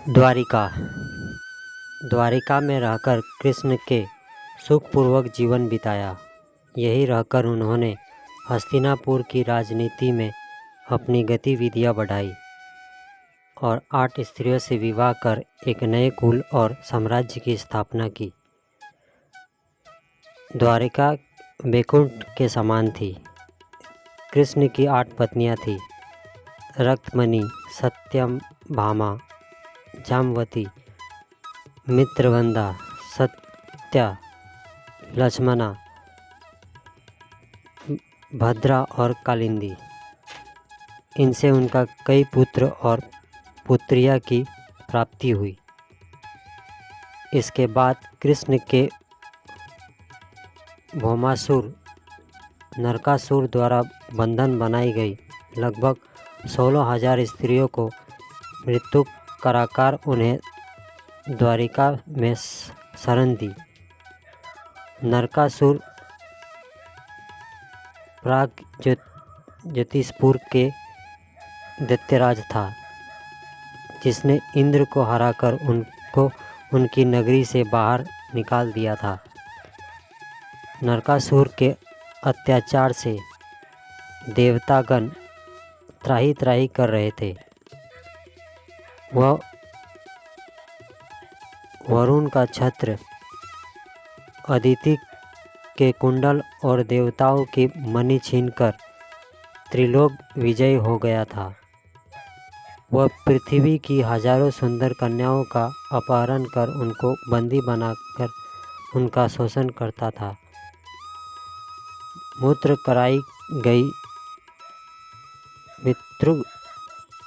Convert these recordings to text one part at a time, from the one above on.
द्वारिका। द्वारिका में रहकर कृष्ण के सुखपूर्वक जीवन बिताया। यहीं रहकर उन्होंने हस्तिनापुर की राजनीति में अपनी गतिविधियां बढ़ाई और 8 स्त्रियों से विवाह कर एक नए कुल और साम्राज्य की स्थापना की। द्वारिका वैकुंठ के समान थी। कृष्ण की 8 पत्नियां थीं: रक्तमणि, सत्यभामा, जामवती, मित्रवंदा, सत्या, लक्ष्मणा, भद्रा और कालिंदी। इनसे उनका कई पुत्र और पुत्रियां की प्राप्ति हुई। इसके बाद कृष्ण के भौमासुर नरकासुर द्वारा बंधन बनाई गई लगभग 16,000 स्त्रियों को मृत्यु कराकर उन्हें द्वारिका में शरण दी। नरकासुर प्राग ज्योतिषपुर के दैत्यराज था, जिसने इंद्र को हराकर उनको उनकी नगरी से बाहर निकाल दिया था। नरकासुर के अत्याचार से देवतागण त्राही त्राही कर रहे थे। वह वरुण का छत्र, अदिति के कुंडल और देवताओं की मणि छीनकर त्रिलोक विजयी हो गया था। वह पृथ्वी की हजारों सुंदर कन्याओं का अपहरण कर उनको बंदी बनाकर उनका शोषण करता था। मृत्यु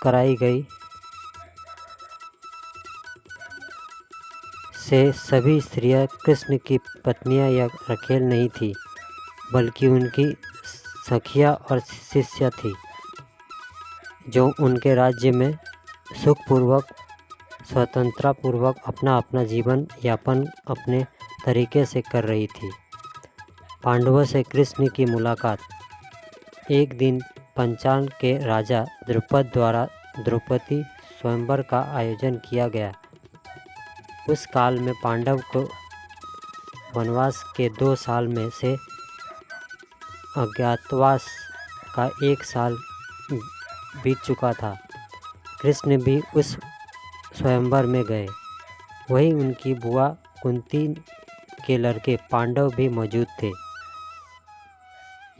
कराई गई से सभी स्त्रियां कृष्ण की पत्नियां या रखेल नहीं थी, बल्कि उनकी सखियां और शिष्या थी, जो उनके राज्य में सुखपूर्वक स्वतंत्रतापूर्वक अपना अपना जीवन यापन अपने तरीके से कर रही थी। पांडवों से कृष्ण की मुलाकात। एक दिन पंचाल के राजा द्रुपद द्वारा द्रौपदी स्वयंवर का आयोजन किया गया। उस काल में पांडव को वनवास के 2 साल में से अज्ञातवास का 1 साल बीत चुका था। कृष्ण भी उस स्वयंवर में गए। वहीं उनकी बुआ कुंती के लड़के पांडव भी मौजूद थे।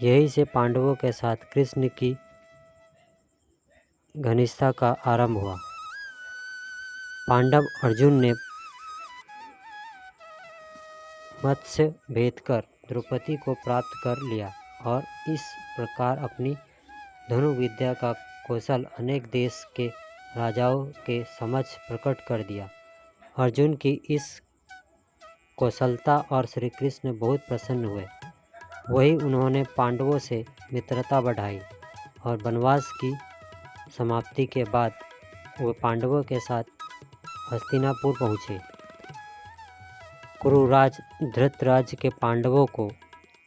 यहीं से पांडवों के साथ कृष्ण की घनिष्ठता का आरंभ हुआ। पांडव अर्जुन ने मत्स्य भेद कर द्रौपदी को प्राप्त कर लिया और इस प्रकार अपनी धनुर्विद्या का कौशल अनेक देश के राजाओं के समक्ष प्रकट कर दिया। अर्जुन की इस कौशलता और श्री कृष्ण बहुत प्रसन्न हुए। वही उन्होंने पांडवों से मित्रता बढ़ाई और वनवास की समाप्ति के बाद वे पांडवों के साथ हस्तिनापुर पहुँचे। कुरुराज धृतराज के पांडवों को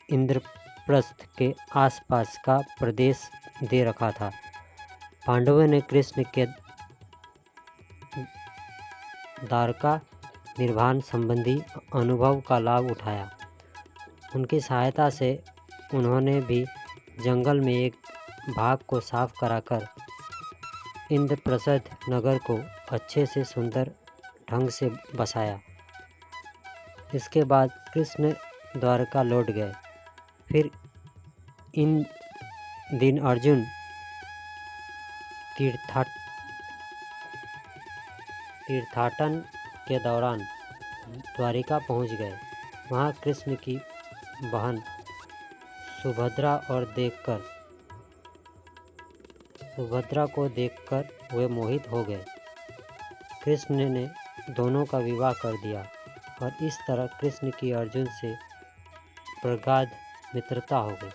इंद्रप्रस्थ के आसपास का प्रदेश दे रखा था। पांडवों ने कृष्ण के द्वारका निर्माण संबंधी अनुभव का लाभ उठाया। उनकी सहायता से उन्होंने भी जंगल में एक भाग को साफ कराकर इंद्रप्रस्थ नगर को अच्छे से सुंदर ढंग से बसाया। इसके बाद कृष्ण द्वारका लौट गए। फिर इन दिन अर्जुन तीर्थाटन के दौरान द्वारिका पहुंच गए। वहां कृष्ण की बहन सुभद्रा को देखकर वे मोहित हो गए। कृष्ण ने दोनों का विवाह कर दिया और इस तरह कृष्ण की अर्जुन से प्रगाढ़ मित्रता हो गई।